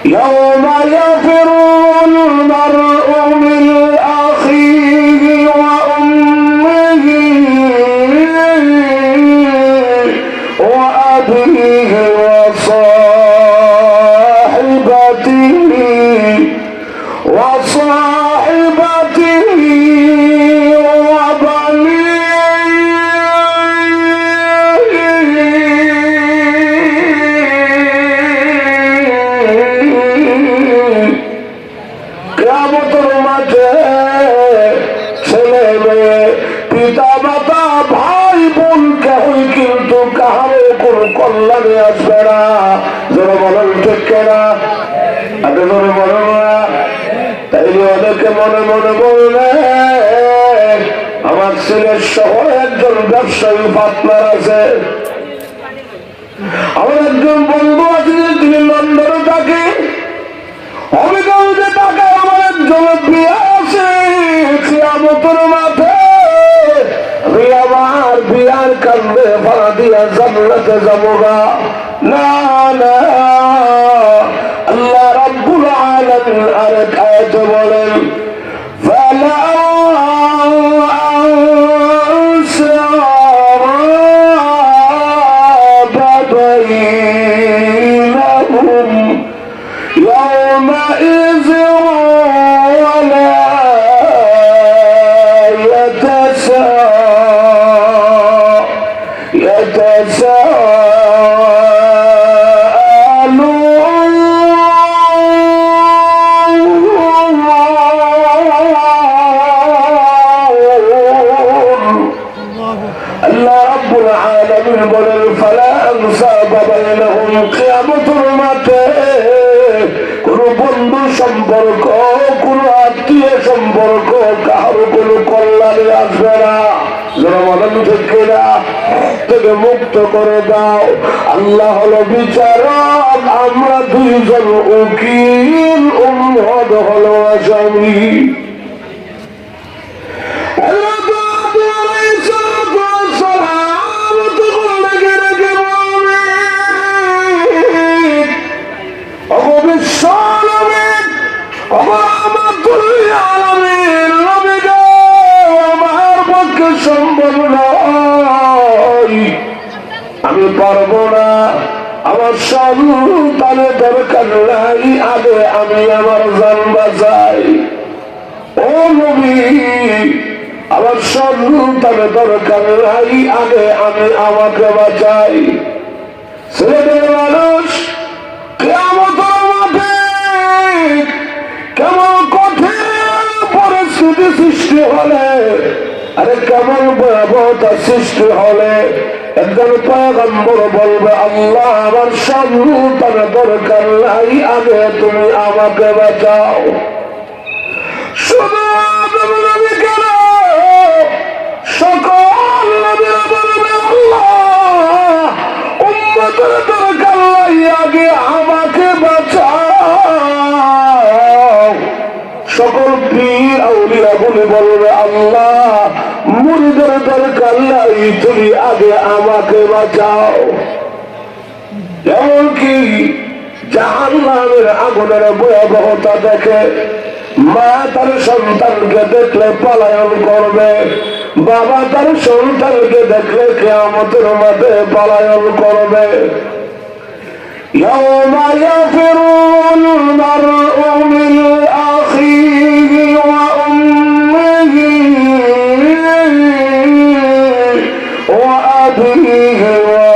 يوم يفر المرء من أخيه وأمه وأبيه وصاحبته কল্যাণে আসবে না। যারা বলেন ঠিক না, আপনি মনে বলেন না। তাই অনেকে মনে মনে বললে আমার সিলেট শহরে একজন ব্যবসায়ী পার্টনার আছে, আমার একজন বন্ধু আছে, তিনি লন্ডনে থাকে, অমিগঞ্জে থাকে, আমার একজন বিয়ে আছে কিয়ামতের মাঠে। আমি আমার বিয়ার কান্দে ভাড়া দিয়া জান্নাতে যাবো না। না, আল্লাহ রাব্বুল আলামিন আরেক আয়াতে বলেন ফালা আনসাবা বাইনাহুম ইয়াওমাইযিন ওয়ালা সম্পর্ক, কোন আত্মীয় সম্পর্ক কারো কোন কল্যাণে আসবে না। থেকে মুক্ত করে দাও। আল্লাহ হলো বিচারক, আমরা দুইজন উকিল, উম্মত হলো আসামি। আমি পারবো না, আমার সন্তানের দরকার নাই, আগে আমি আমার জান বাঁচাই। ও নবী, আমার সন্তানের দরকার নাই, আগে আমি আমাকে বাঁচাই। ছেলেদের মানুষ কিয়ামতের মাঠে কেমন কঠিন পরিস্থিতি সৃষ্টি হলে, আরে কেমন ভয়াবহতা সৃষ্টি হলে একজন পয়গম্বর বলবে আল্লাহ আমার সন্তানের দরকার নাই, আগে তুমি আমাকে বাঁচাও। শুধু নবী কেন, সকল নবীরা বলবে আল্লাহ উম্মতের দরকার নাই, আগে আমাকে বাঁচাও। সকল পীর আউলিয়া বলে বলবে আল্লাহ মুরিদের দরকার নাই, তুমি আগে আমাকে বাঁচাও। এমনকি জাহান্নামের আগুনের ভয়াবহতা দেখে মা তার সন্তানকে দেখলে পলায়ন করবে, বাবা তার সন্তানকে দেখলে কিয়ামতের মাঠে পলায়ন করবে। ইয়াওমা ইয়াফিরুল মার'উ মিন আখিহি ওয়া উম্মিহি ওয়া আবিহি ওয়া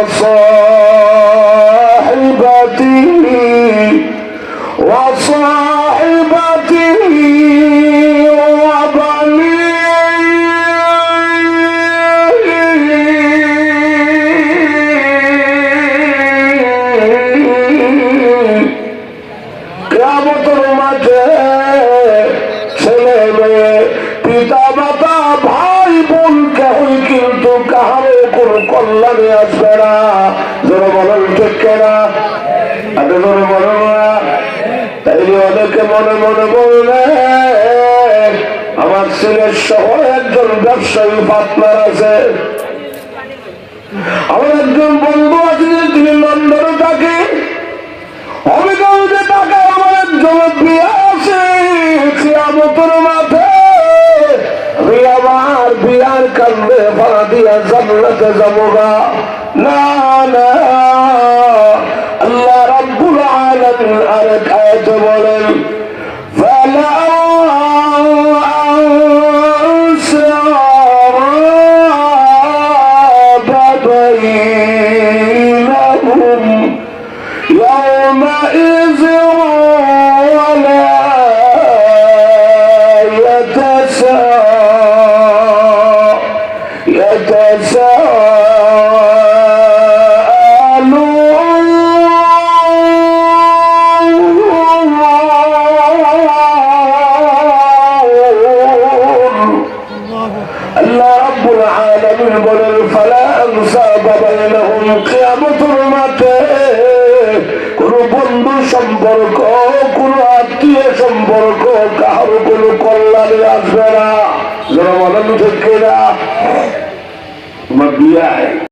সাহিবাতিহি ওয়া সাহিবাতিহি ওয়া কিয়ামতের মাঠে ছেলে মেয়ে, পিতা মাতা, ভাই বোন কেউই কিন্তু কাহারও কোন কল্যাণে আসবে না। যারা বলেন ঠিক না, আপনি মনে বলেন না। তাই অনেকে মনে মনে বললে আমার সিলেট শহরে একজন ব্যবসায়ী পার্টনার আছে, আমার একজন বন্ধু আছে, তিনি লন্ডনে থাকে, অমিগঞ্জে থাকে, জান্নাতে যাবো গা। না না, আল্লাহ রাব্বুল আলামিন আরেক আয়াতে বলেন ফালা يومئذ ولا আল্লাহ রাব্বুল আলামিন বলেন ফালা আনসাবা বাইনাহুম, কিয়ামতের মাঠে কোন বন্ধু সম্পর্ক, কোন আত্মীয় সম্পর্ক, কারো কোন কল্যাণে আসবে না। যারা বলেন ঠিক কিনা?